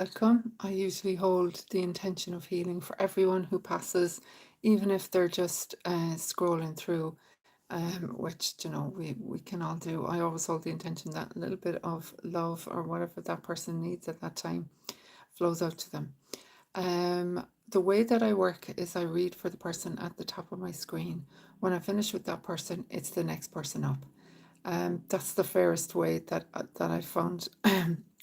welcome. I usually hold the intention of healing for everyone who passes, even if they're just scrolling through, which we can all do. I always hold the intention that a little bit of love or whatever that person needs at that time flows out to them. The way that I work is I read for the person at the top of my screen. When I finish with that person, it's the next person up. That's the fairest way that I found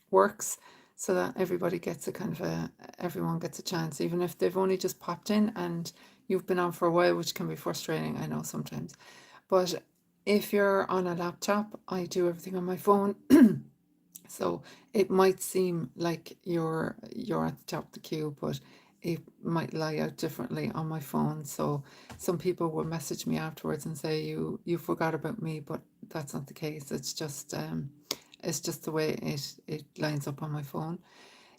works, so that everybody gets a kind of everyone gets a chance, even if they've only just popped in and you've been on for a while, which can be frustrating, I know sometimes. But if you're on a laptop, I do everything on my phone. So it might seem like you're at the top of the queue, but it might lie out differently on my phone. So some people will message me afterwards and say you forgot about me, but that's not the case. It's just the way it lines up on my phone.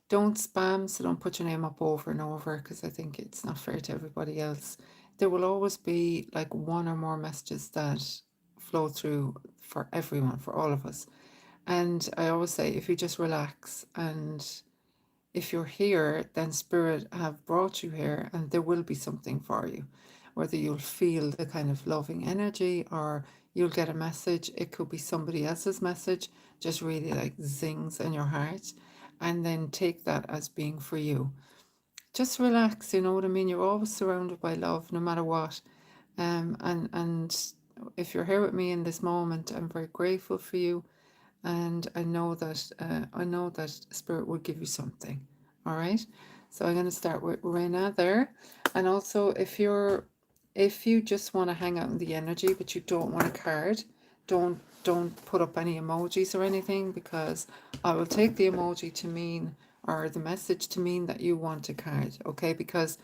Don't spam, so don't put your name up over and over, because I think it's not fair to everybody else. There will always be like one or more messages that flow through for everyone, for all of us. And I always say, if you just relax, and if you're here, then Spirit have brought you here, and there will be something for you. Whether you'll feel the kind of loving energy or you'll get a message, it could be somebody else's message, just really like zings in your heart, and then take that as being for you. Just relax, you know what I mean? You're always surrounded by love, no matter what. And if you're here with me in this moment, I'm very grateful for you, and I know that Spirit will give you something. All right. So I'm going to start with Rena there, and also if you just want to hang out in the energy but you don't want a card, don't put up any emojis or anything, because I will take the emoji to mean, or the message to mean, that you want a card. Okay, because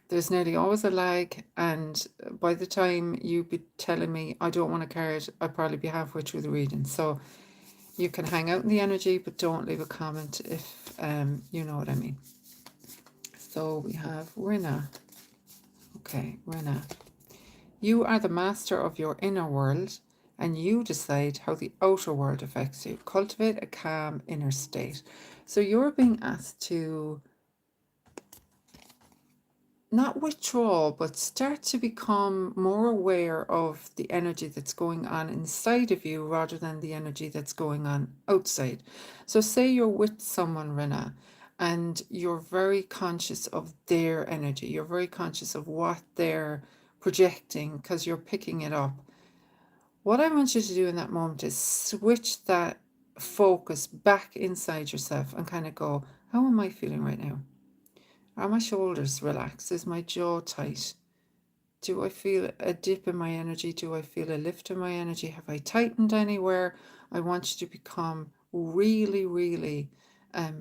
there's nearly always a lag, and by the time you be telling me I don't want a card, I'll probably be halfway through the reading. So you can hang out in the energy, but don't leave a comment if you know what I mean. So we have Rina. Okay, Rina. You are the master of your inner world, and you decide how the outer world affects you. Cultivate a calm inner state. So you're being asked to not withdraw, but start to become more aware of the energy that's going on inside of you rather than the energy that's going on outside. So, say you're with someone, Rena, and you're very conscious of their energy, you're very conscious of what they're projecting because you're picking it up. What I want you to do in that moment is switch that focus back inside yourself and kind of go, how am I feeling right now? Are my shoulders relaxed? Is my jaw tight? Do I feel a dip in my energy? Do I feel a lift in my energy? Have I tightened anywhere? I want you to become really, really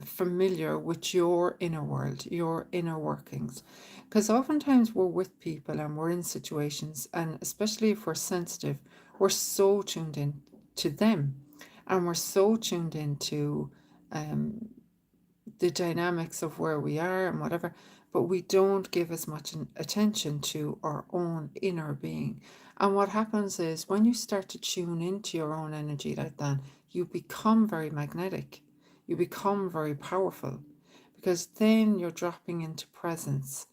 familiar with your inner world, your inner workings. Because oftentimes we're with people and we're in situations, and especially if we're sensitive, we're so tuned in to them, and we're so tuned into um, the dynamics of where we are and whatever, but we don't give as much attention to our own inner being. And what happens is when you start to tune into your own energy like that, you become very magnetic, you become very powerful, because then you're dropping into presence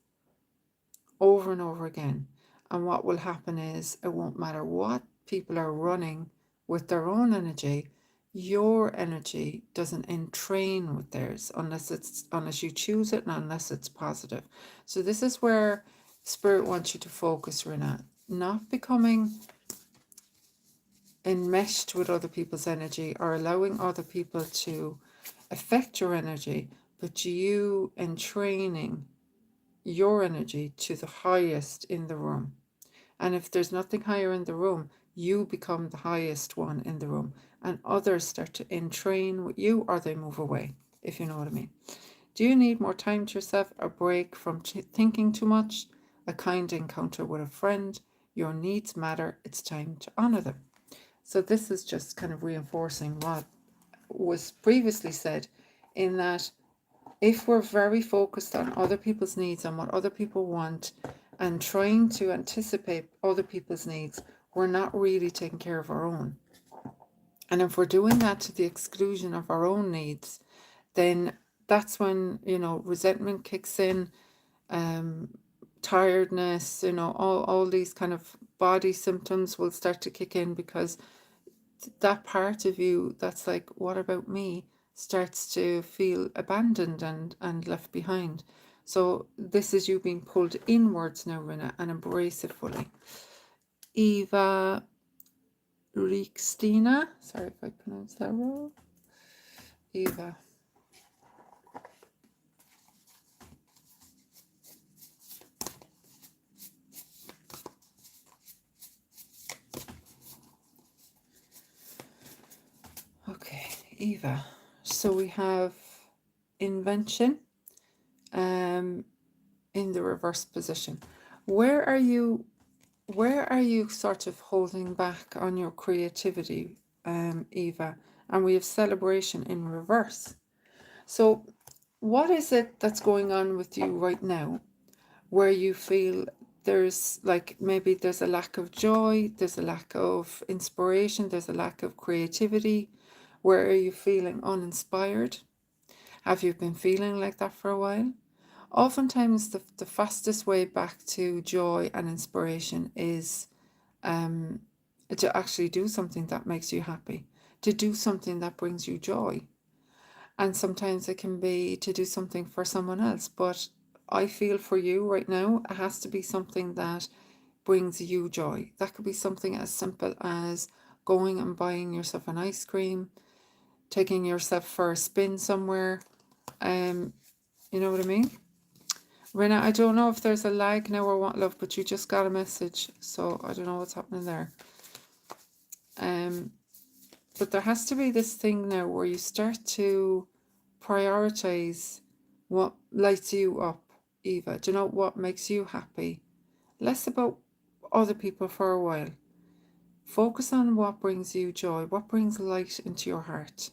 over and over again. And what will happen is, it won't matter what people are running with their own energy, your energy doesn't entrain with theirs unless you choose it, and unless it's positive. So this is where Spirit wants you to focus, Renat, not becoming enmeshed with other people's energy or allowing other people to affect your energy, but you entraining your energy to the highest in the room. And if there's nothing higher in the room, you become the highest one in the room, and others start to entrain with you, or they move away, if you know what I mean. Do you need more time to yourself, a break from thinking too much, a kind encounter with a friend? Your needs matter. It's time to honor them. So this is just kind of reinforcing what was previously said, in that if we're very focused on other people's needs and what other people want, and trying to anticipate other people's needs, we're not really taking care of our own. And if we're doing that to the exclusion of our own needs, then that's when, resentment kicks in, tiredness, all these kind of body symptoms will start to kick in, because that part of you that's like, what about me, starts to feel abandoned and left behind. So this is you being pulled inwards now, Rinna, and embrace it fully. Eva Rikstina, sorry if I pronounced that wrong. Eva. Okay, Eva. So we have invention in the reverse position. Where are you sort of holding back on your creativity, Eva? And we have celebration in reverse. So what is it that's going on with you right now where you feel there's like, maybe there's a lack of joy, there's a lack of inspiration, there's a lack of creativity? Where are you feeling uninspired? Have you been feeling like that for a while? Oftentimes the fastest way back to joy and inspiration is to actually do something that makes you happy, to do something that brings you joy. And sometimes it can be to do something for someone else. But I feel for you right now, it has to be something that brings you joy. That could be something as simple as going and buying yourself an ice cream, taking yourself for a spin somewhere. You know what I mean? Rena, I don't know if there's a lag now or what, love, but you just got a message, so I don't know what's happening there. But there has to be this thing now where you start to prioritize what lights you up, Eva. Do you know what makes you happy? Less about other people for a while. Focus on what brings you joy, what brings light into your heart.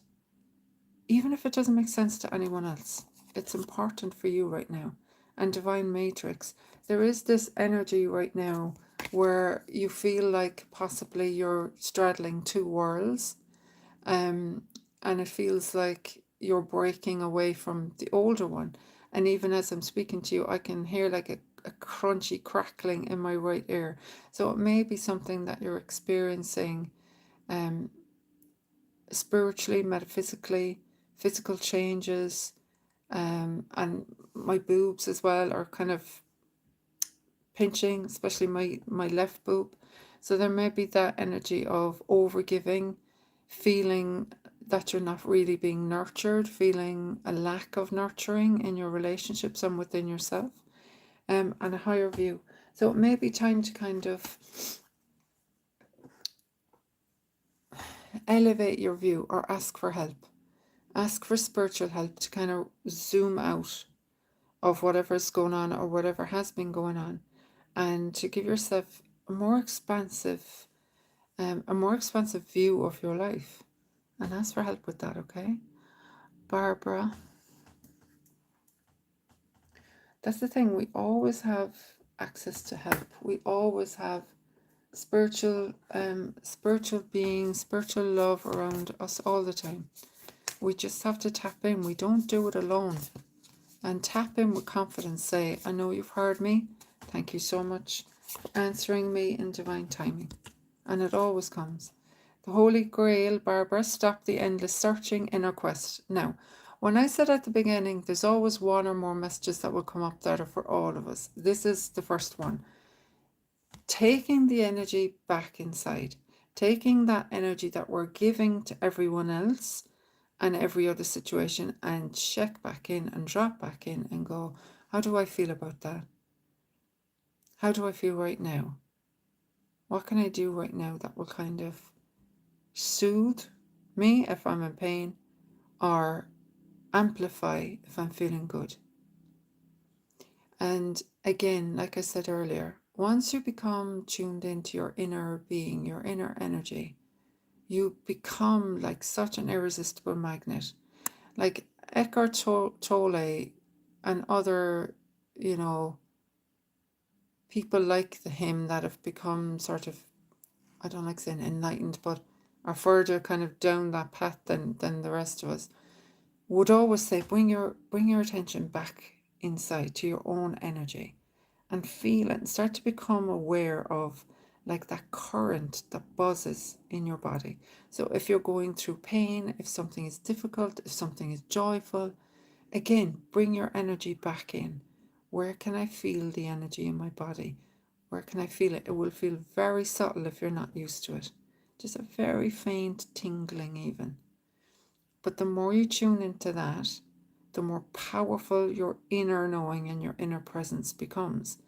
Even if it doesn't make sense to anyone else, it's important for you right now. And Divine Matrix, there is this energy right now where you feel like possibly you're straddling two worlds, and it feels like you're breaking away from the older one. And even as I'm speaking to you, I can hear like a crunchy crackling in my right ear. So it may be something that you're experiencing spiritually, metaphysically, physical changes, and my boobs as well are kind of pinching, especially my left boob. So there may be that energy of overgiving, feeling that you're not really being nurtured, feeling a lack of nurturing in your relationships and within yourself, and a higher view. So it may be time to kind of elevate your view or ask for help. Ask for spiritual help to kind of zoom out of whatever's going on or whatever has been going on, and to give yourself a more expansive view of your life, and ask for help with that. Okay, Barbara. That's the thing. We always have access to help. We always have spiritual beings, spiritual love around us all the time. We just have to tap in. We don't do it alone. And tap in with confidence. Say, I know you've heard me. Thank you so much for answering me in divine timing. And it always comes. The Holy Grail, Barbara, stop the endless searching in our quest. Now, when I said at the beginning, there's always one or more messages that will come up that are for all of us. This is the first one. Taking the energy back inside. Taking that energy that we're giving to everyone else and every other situation, and check back in and drop back in and go, how do I feel about that? How do I feel right now? What can I do right now that will kind of soothe me if I'm in pain, or amplify if I'm feeling good? And again, like I said earlier, once you become tuned into your inner being, your inner energy, you become like such an irresistible magnet. Like Eckhart Tolle and other, people like him that have become sort of, I don't like saying enlightened, but are further kind of down that path than the rest of us. would always say, bring your attention back inside to your own energy and feel it and start to become aware of like that current that buzzes in your body. So if you're going through pain, if something is difficult, if something is joyful, again, bring your energy back in. Where can I feel the energy in my body? Where can I feel it? It will feel very subtle if you're not used to it. Just a very faint tingling even. But the more you tune into that, the more powerful your inner knowing and your inner presence becomes.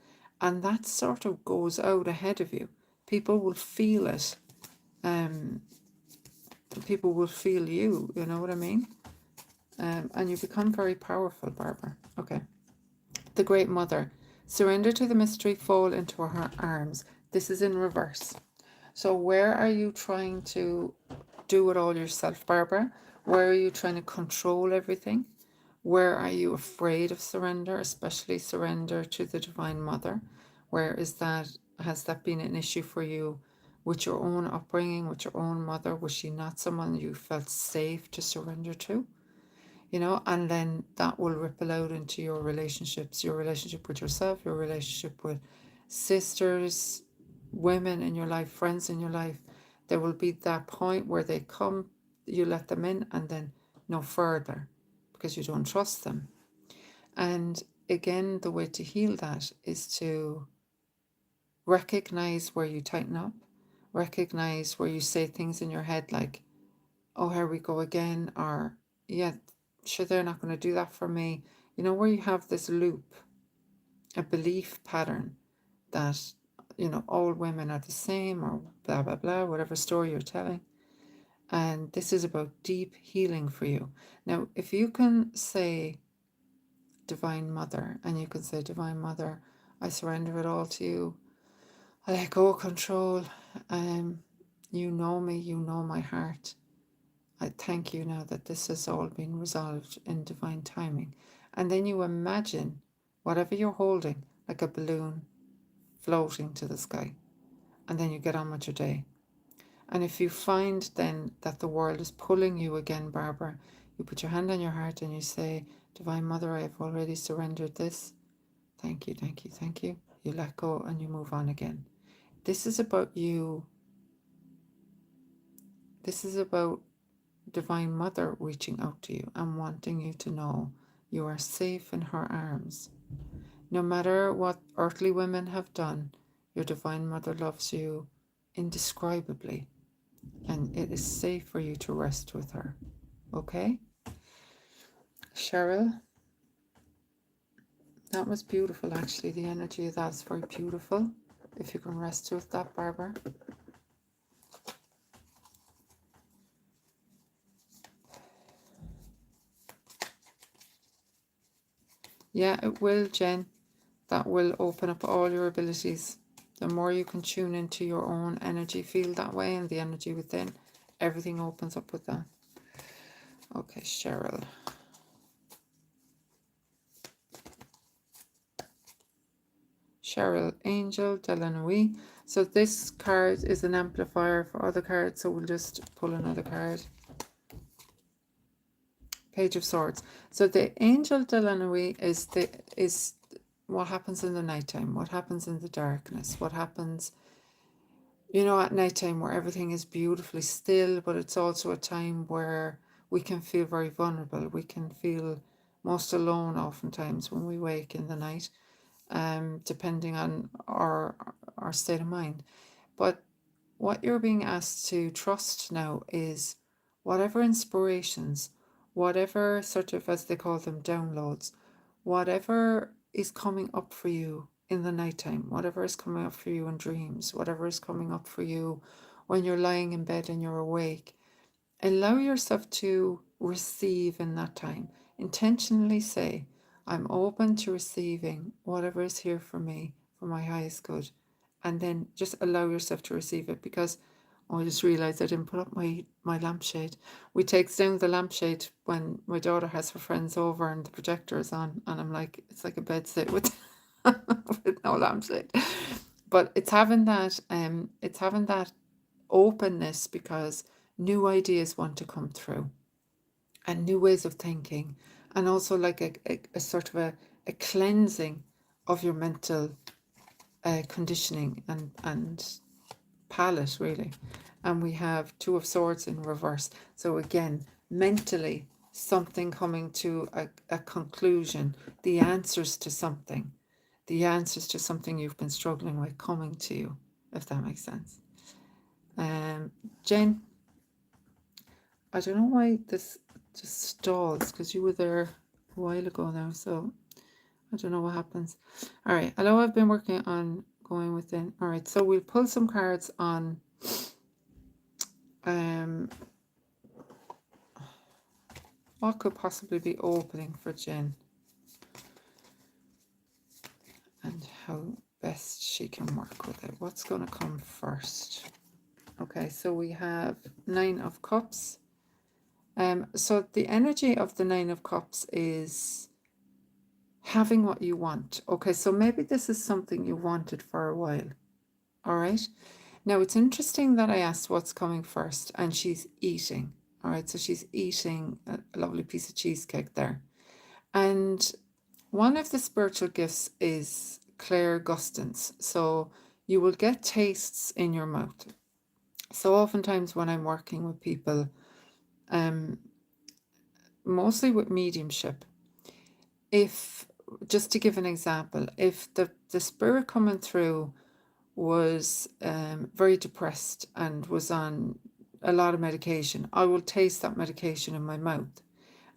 And that sort of goes out ahead of you. People will feel it. People will feel you, you know what I mean? And you become very powerful, Barbara. Okay. The Great Mother. Surrender to the mystery, fall into her arms. This is in reverse. So where are you trying to do it all yourself, Barbara? Where are you trying to control everything? Where are you afraid of surrender, especially surrender to the Divine Mother? Where is that? Has that been an issue for you with your own upbringing, with your own mother? Was she not someone you felt safe to surrender to? You know, and then that will ripple out into your relationships, your relationship with yourself, your relationship with sisters, women in your life, friends in your life. There will be that point where they come, you let them in, and then no further because you don't trust them. And again, the way to heal that is to recognize where you tighten up, recognize where you say things in your head like, oh, here we go again, or yeah, sure, they're not going to do that for me. You know, where you have this loop, a belief pattern that, you know, all women are the same, or blah, blah, blah, whatever story you're telling. And this is about deep healing for you. Now, if you can say Divine Mother, and you can say, Divine Mother, I surrender it all to you. I let go of control. You know me, you know my heart. I thank you now that this has all been resolved in divine timing. And then you imagine whatever you're holding, like a balloon floating to the sky. And then you get on with your day. And if you find then that the world is pulling you again, Barbara, you put your hand on your heart and you say, Divine Mother, I have already surrendered this. Thank you, thank you, thank you. You let go and you move on again. This is about you. This is about Divine Mother reaching out to you and wanting you to know you are safe in her arms. No matter what earthly women have done, your Divine Mother loves you indescribably, and it is safe for you to rest with her. Okay? Cheryl, that was beautiful actually. The energy of that's very beautiful. If you can rest with that, Barbara. Yeah, it will, Jen. That will open up all your abilities. The more you can tune into your own energy field that way and the energy within, everything opens up with that. Okay, Cheryl. Cheryl, Angel, Delannoy. So this card is an amplifier for other cards, so we'll just pull another card. Page of Swords. So the Angel Delannoy is what happens in the nighttime, what happens in the darkness, what happens, you know, at nighttime where everything is beautifully still, but it's also a time where we can feel very vulnerable. We can feel most alone oftentimes when we wake in the night, depending on our state of mind. But what you're being asked to trust now is whatever inspirations, whatever sort of, as they call them, downloads, whatever is coming up for you in the nighttime, whatever is coming up for you in dreams, whatever is coming up for you when you're lying in bed and you're awake, allow yourself to receive in that time. Intentionally say, I'm open to receiving whatever is here for me, for my highest good. And then just allow yourself to receive it, because I just realised I didn't put up my lampshade. We take down the lampshade when my daughter has her friends over and the projector is on, and I'm like, it's like a bed sit with, with no lampshade. But it's having that openness, because new ideas want to come through. and new ways of thinking, and also like a sort of a cleansing of your mental conditioning and palette, really. And we have Two of Swords in reverse. So again, mentally, something coming to a conclusion, the answers to something, you've been struggling with coming to you, if that makes sense. Jen, I don't know why this just stalls, because you were there a while ago now, so I don't know what happens. All right, hello, I've been working on going within. All right, so we'll pull some cards on what could possibly be opening for Jen and how best she can work with it. What's going to come first? Okay, so we have Nine of Cups. So the energy of the Nine of Cups is having what you want. Okay, so maybe this is something you wanted for a while. All right. Now it's interesting that I asked what's coming first, and she's eating. All right, so she's eating a lovely piece of cheesecake there. And one of the spiritual gifts is clairgustance. So you will get tastes in your mouth. So oftentimes when I'm working with people, mostly with mediumship, if, just to give an example, if the spirit coming through was very depressed and was on a lot of medication, I will taste that medication in my mouth,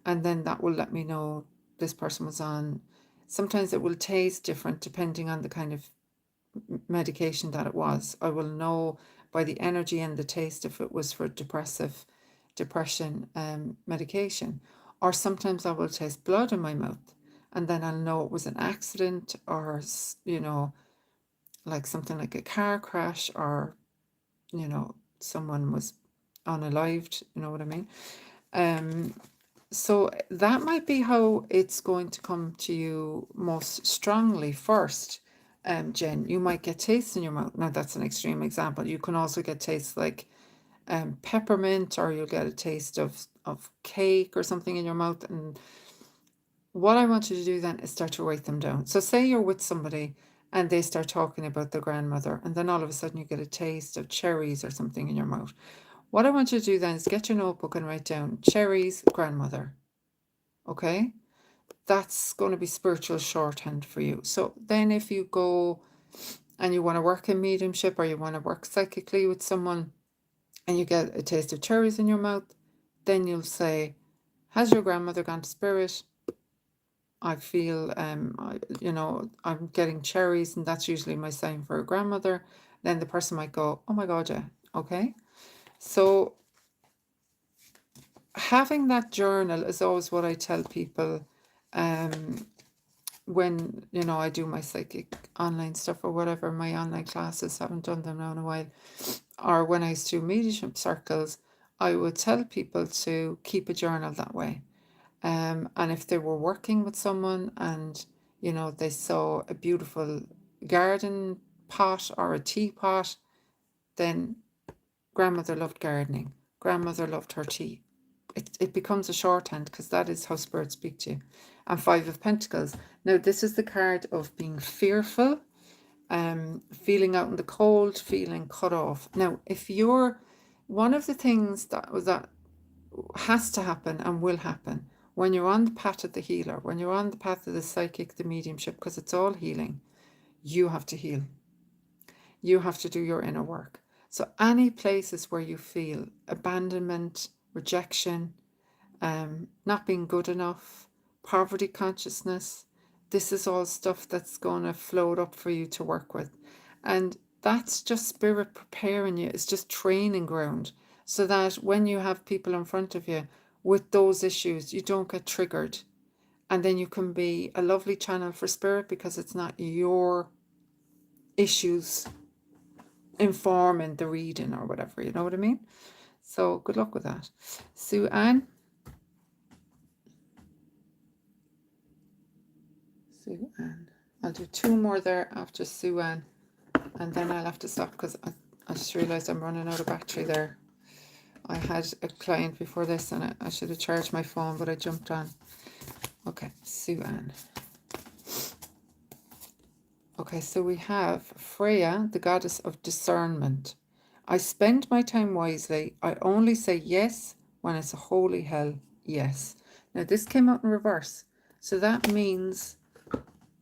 and then that will let me know this person was on. Sometimes it will taste different depending on the kind of medication that it was. I will know by the energy and the taste if it was for depression medication. Or sometimes I will taste blood in my mouth, and then I'll know it was an accident, or like something like a car crash, or someone was unalived, you know what I mean. So that might be how it's going to come to you most strongly first. Jen, you might get tastes in your mouth. Now that's an extreme example. You can also get tastes like peppermint, or you'll get a taste of cake or something in your mouth. And what I want you to do then is start to write them down. So say you're with somebody and they start talking about their grandmother, and then all of a sudden you get a taste of cherries or something in your mouth. What I want you to do then is get your notebook and write down cherries, grandmother. Okay? That's going to be spiritual shorthand for you. So then if you go and you want to work in mediumship, or you want to work psychically with someone, and you get a taste of cherries in your mouth, then you'll say, has your grandmother gone to spirit? I feel, I'm getting cherries, and that's usually my sign for a grandmother. Then the person might go, oh my God, yeah. Okay. So having that journal is always what I tell people when, I do my psychic online stuff or whatever, my online classes, haven't done them now in a while, or when I used to do mediumship circles, I would tell people to keep a journal that way. And if they were working with someone and, they saw a beautiful garden pot or a teapot, then grandmother loved gardening. Grandmother loved her tea. It becomes a shorthand, because that is how spirits speak to you. And Five of Pentacles. Now, this is the card of being fearful, feeling out in the cold, feeling cut off. Now, if you're, one of the things that has to happen and will happen when you're on the path of the healer, when you're on the path of the psychic, the mediumship, because it's all healing, you have to heal. You have to do your inner work. So any places where you feel abandonment, rejection, not being good enough, poverty consciousness, this is all stuff that's going to float up for you to work with. And that's just spirit preparing you. It's just training ground, so that when you have people in front of you with those issues, you don't get triggered. And then you can be a lovely channel for spirit, because it's not your issues informing the reading or whatever, you know what I mean? So good luck with that. Sue Ann. Sue Ann. I'll do two more there after Sue Ann, and then I'll have to stop, because I just realised I'm running out of battery there I had a client before this and I should have charged my phone, but I jumped on. Okay, Sue Ann. Okay, so we have Freya, the goddess of discernment. I spend my time wisely. I only say yes when it's a holy hell yes. Now this came out in reverse. So that means,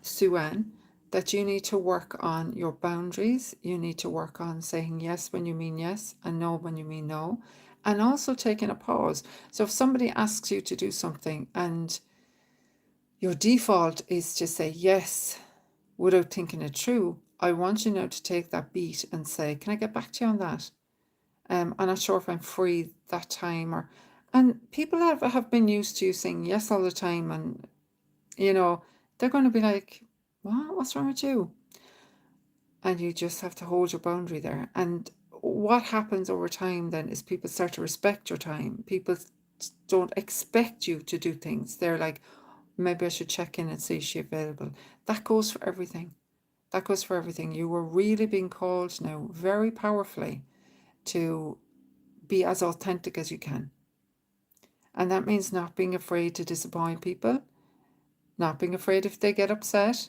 Sue Ann, that you need to work on your boundaries. You need to work on saying yes when you mean yes and no when you mean no. And also taking a pause. So if somebody asks you to do something and your default is to say yes without thinking it through, I want you now to take that beat and say, can I get back to you on that? I'm not sure if I'm free that time. And people have been used to you saying yes all the time, and they're going to be like, what's wrong with you? And you just have to hold your boundary there. And what happens over time then is people start to respect your time. People don't expect you to do things. They're like, maybe I should check in and see if she's available. That goes for everything. That goes for everything. You were really being called now very powerfully to be as authentic as you can. And that means not being afraid to disappoint people, not being afraid if they get upset.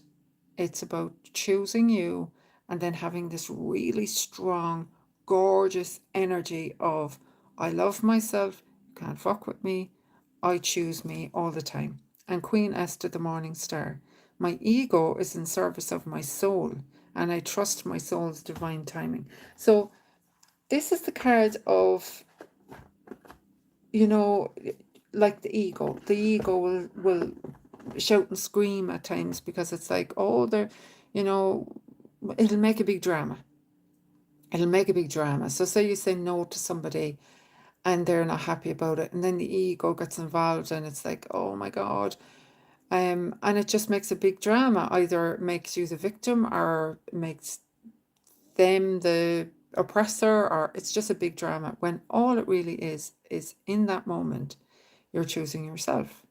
It's about choosing you and then having this really strong, gorgeous energy of, I love myself, you can't fuck with me, I choose me all the time. And Queen Esther, the morning star. My ego is in service of my soul, and I trust my soul's divine timing. So this is the card of, like the ego. The ego will shout and scream at times because it's like, it'll make a big drama. It'll make a big drama. So say you say no to somebody and they're not happy about it, and then the ego gets involved and it's like, oh my God. And it just makes a big drama. Either makes you the victim or makes them the oppressor, or it's just a big drama, when all it really is in that moment, you're choosing yourself.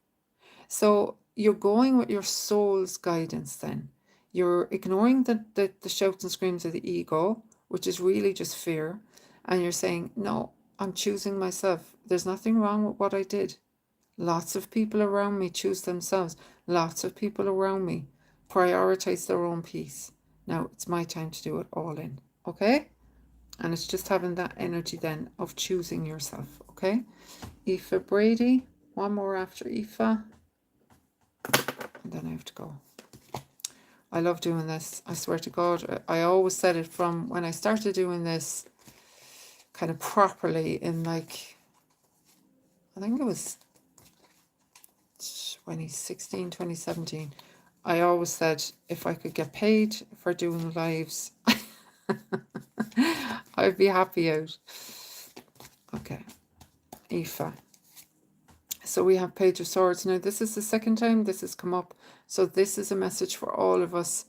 So you're going with your soul's guidance then. You're ignoring the shouts and screams of the ego, which is really just fear. And you're saying, no, I'm choosing myself. There's nothing wrong with what I did. Lots of people around me choose themselves. Lots of people around me prioritize their own peace. Now it's my time to do it all in. Okay? And it's just having that energy then of choosing yourself. Okay? Aoife Brady. One more after Aoife. And then I have to go. I love doing this. I swear to God. I always said it from when I started doing this kind of properly in I think it was 2016, 2017. I always said if I could get paid for doing lives, I'd be happy out. Okay. Aoife. So we have Page of Swords. Now this is the second time this has come up. So this is a message for all of us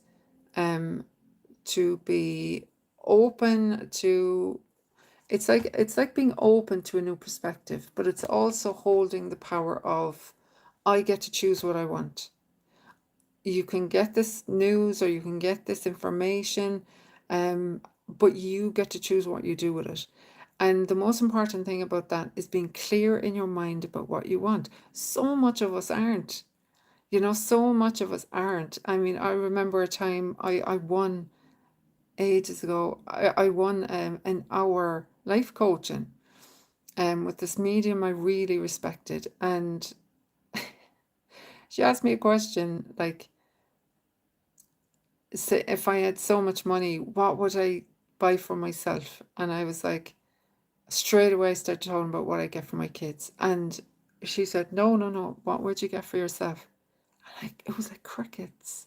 to be open to, it's like being open to a new perspective, but it's also holding the power of, I get to choose what I want. You can get this news or you can get this information, but you get to choose what you do with it. And the most important thing about that is being clear in your mind about what you want. So much of us aren't. So much of us aren't. I mean, I remember a time I won ages ago. I won an hour life coaching with this medium I really respected. And she asked me a question like, if I had so much money, what would I buy for myself? And I was like, straight away I started talking about what I get for my kids. And she said, no, what would you get for yourself? And it was like crickets,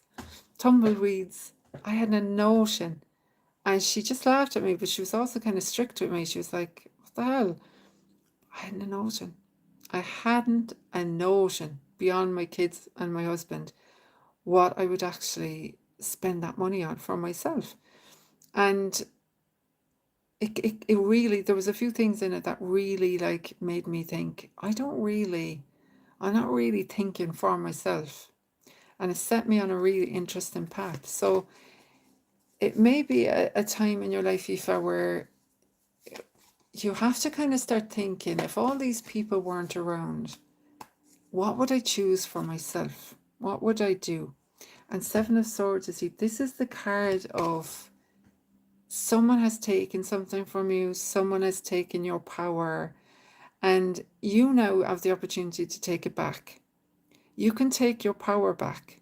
tumbleweeds. I had a notion. And she just laughed at me, but she was also kind of strict with me. She was like, what the hell? I hadn't a notion. I hadn't a notion beyond my kids and my husband what I would actually spend that money on for myself. And it really, there was a few things in it that really made me think, I'm not really thinking for myself. And it set me on a really interesting path. So it may be a time in your life, Aoife, where you have to kind of start thinking, if all these people weren't around, what would I choose for myself? What would I do? And Seven of Swords, you see, this is the card of someone has taken something from you, someone has taken your power, and you now have the opportunity to take it back. You can take your power back.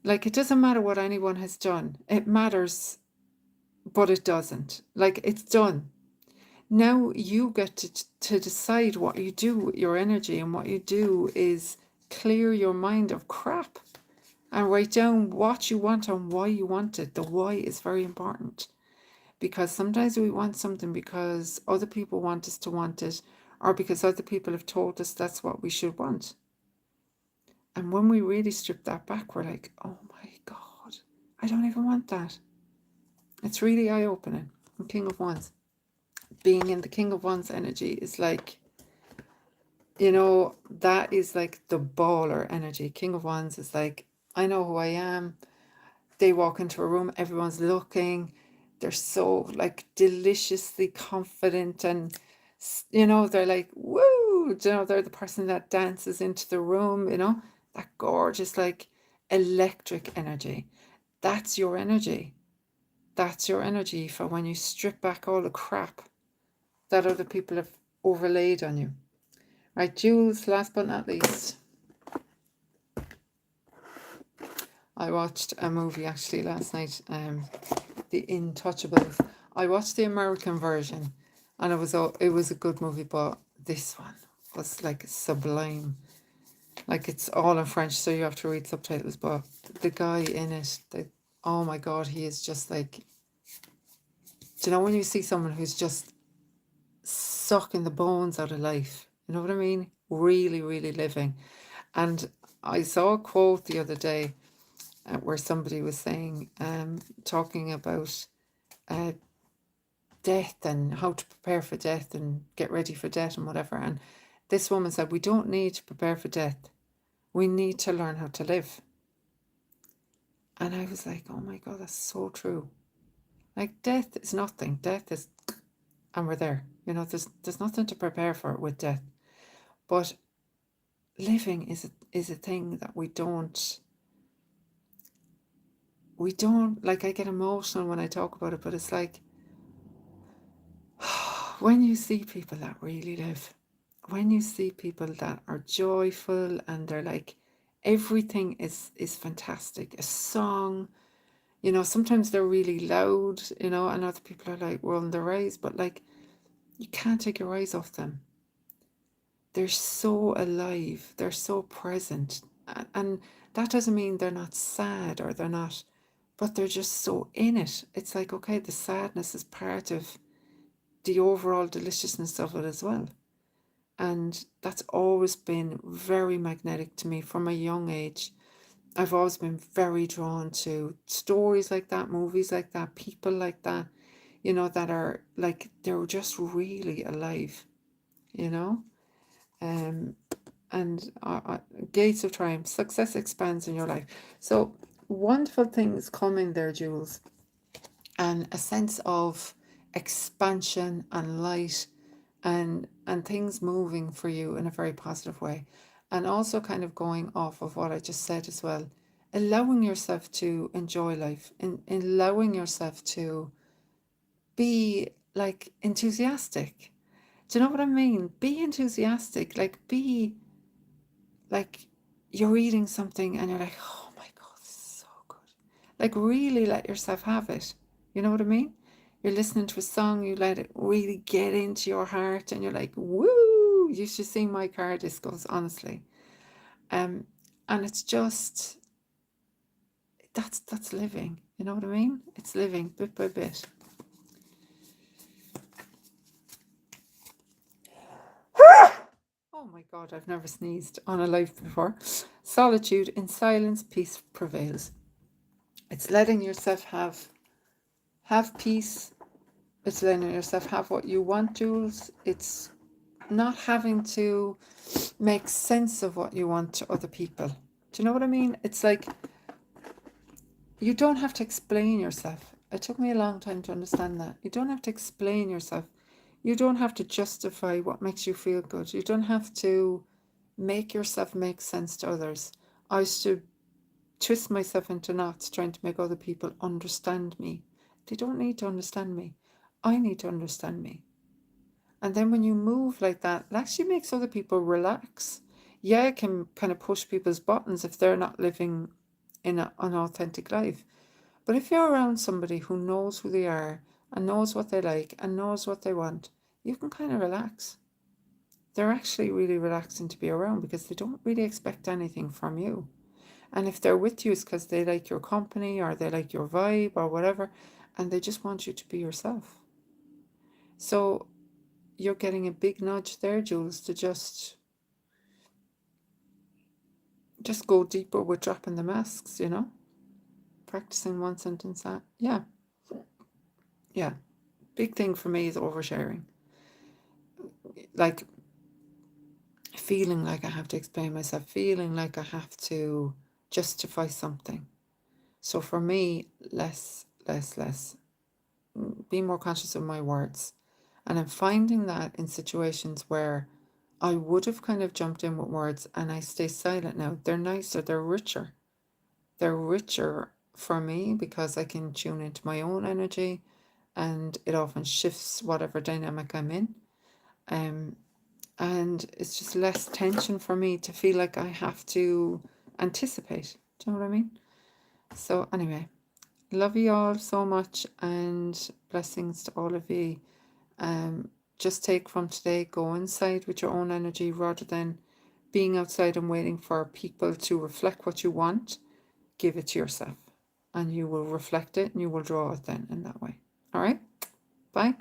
Like, it doesn't matter what anyone has done. It matters, but it doesn't. Like, it's done. Now you get to decide what you do with your energy, and what you do is clear your mind of crap and write down what you want and why you want it. The why is very important, because sometimes we want something because other people want us to want it, or because other people have told us that's what we should want. And when we really strip that back, we're like, oh my God, I don't even want that. It's really eye-opening. And King of Wands. Being in the King of Wands energy is like, you know, that is like the baller energy. King of Wands is like, I know who I am. They walk into a room, everyone's looking. They're so like deliciously confident, and you know, they're like, woo, you know, they're the person that dances into the room, you know, that gorgeous, like electric energy. That's your energy. That's your energy for when you strip back all the crap that other people have overlaid on you. Right, Jules, last but not least. I watched a movie actually last night, The Intouchables. I watched the American version, and it was a good movie, but this one was like sublime. Like, it's all in French, so you have to read subtitles, but the guy in it, oh my God, he is just like, do you know when you see someone who's just sucking the bones out of life? You know what I mean? Really, really living. And I saw a quote the other day where somebody was saying, talking about death and how to prepare for death and get ready for death and whatever. And this woman said, we don't need to prepare for death. We need to learn how to live. And I was like, oh my God, that's so true. Like, death is nothing. Death is, and we're there. You know, there's nothing to prepare for with death. But living is a thing that we don't, like, I get emotional when I talk about it, but it's like, when you see people that really live, when you see people that are joyful and they're like, everything is fantastic. A song, you know, sometimes they're really loud, you know, and other people are like rolling their eyes, but like, you can't take your eyes off them. They're so alive, they're so present. And that doesn't mean they're not sad or they're not, but they're just so in it. It's like, okay, the sadness is part of the overall deliciousness of it as well. And that's always been very magnetic to me from a young age. I've always been very drawn to stories like that, movies like that, people like that, you know, that are like, they're just really alive, you know. And gates of triumph, success expands in your life. So wonderful things coming there, Jules, and a sense of expansion and light, and things moving for you in a very positive way. And also kind of going off of what I just said as well, allowing yourself to enjoy life, and allowing yourself to be like enthusiastic. Do you know what I mean? Be enthusiastic, like, be like, you're eating something and you're like, oh my God, this is so good. Like, really let yourself have it. You know what I mean? You're listening to a song, you let it really get into your heart, and you're like, woo, you should see my car discos, honestly. And it's just, that's living. You know what I mean? It's living bit by bit. Oh my God, I've never sneezed on a live before. Solitude, in silence, peace prevails. It's letting yourself have peace. It's letting yourself have what you want, Jules. It's not having to make sense of what you want to other people. Do you know what I mean? It's like, you don't have to explain yourself. It took me a long time to understand that. You don't have to explain yourself. You don't have to justify what makes you feel good. You don't have to make yourself make sense to others. I used to twist myself into knots trying to make other people understand me. They don't need to understand me. I need to understand me. And then when you move like that, it actually makes other people relax. Yeah, it can kind of push people's buttons if they're not living in an authentic life. But if you're around somebody who knows who they are and knows what they like and knows what they want, you can kind of relax. They're actually really relaxing to be around because they don't really expect anything from you. And if they're with you, it's because they like your company or they like your vibe or whatever, and they just want you to be yourself. So you're getting a big nudge there, Jules, to just go deeper with dropping the masks, you know? Practicing one sentence that. Yeah. Yeah. Big thing for me is oversharing. Like feeling like I have to explain myself, feeling like I have to justify something. So for me, less. Be more conscious of my words. And I'm finding that in situations where I would have kind of jumped in with words and I stay silent now, they're nicer, they're richer. They're richer for me because I can tune into my own energy and it often shifts whatever dynamic I'm in. And it's just less tension for me to feel like I have to anticipate. Do you know what I mean? So anyway, love you all so much and blessings to all of you. Just take from today, go inside with your own energy rather than being outside and waiting for people to reflect what you want. Give it to yourself and you will reflect it and you will draw it then in that way. All right? Bye.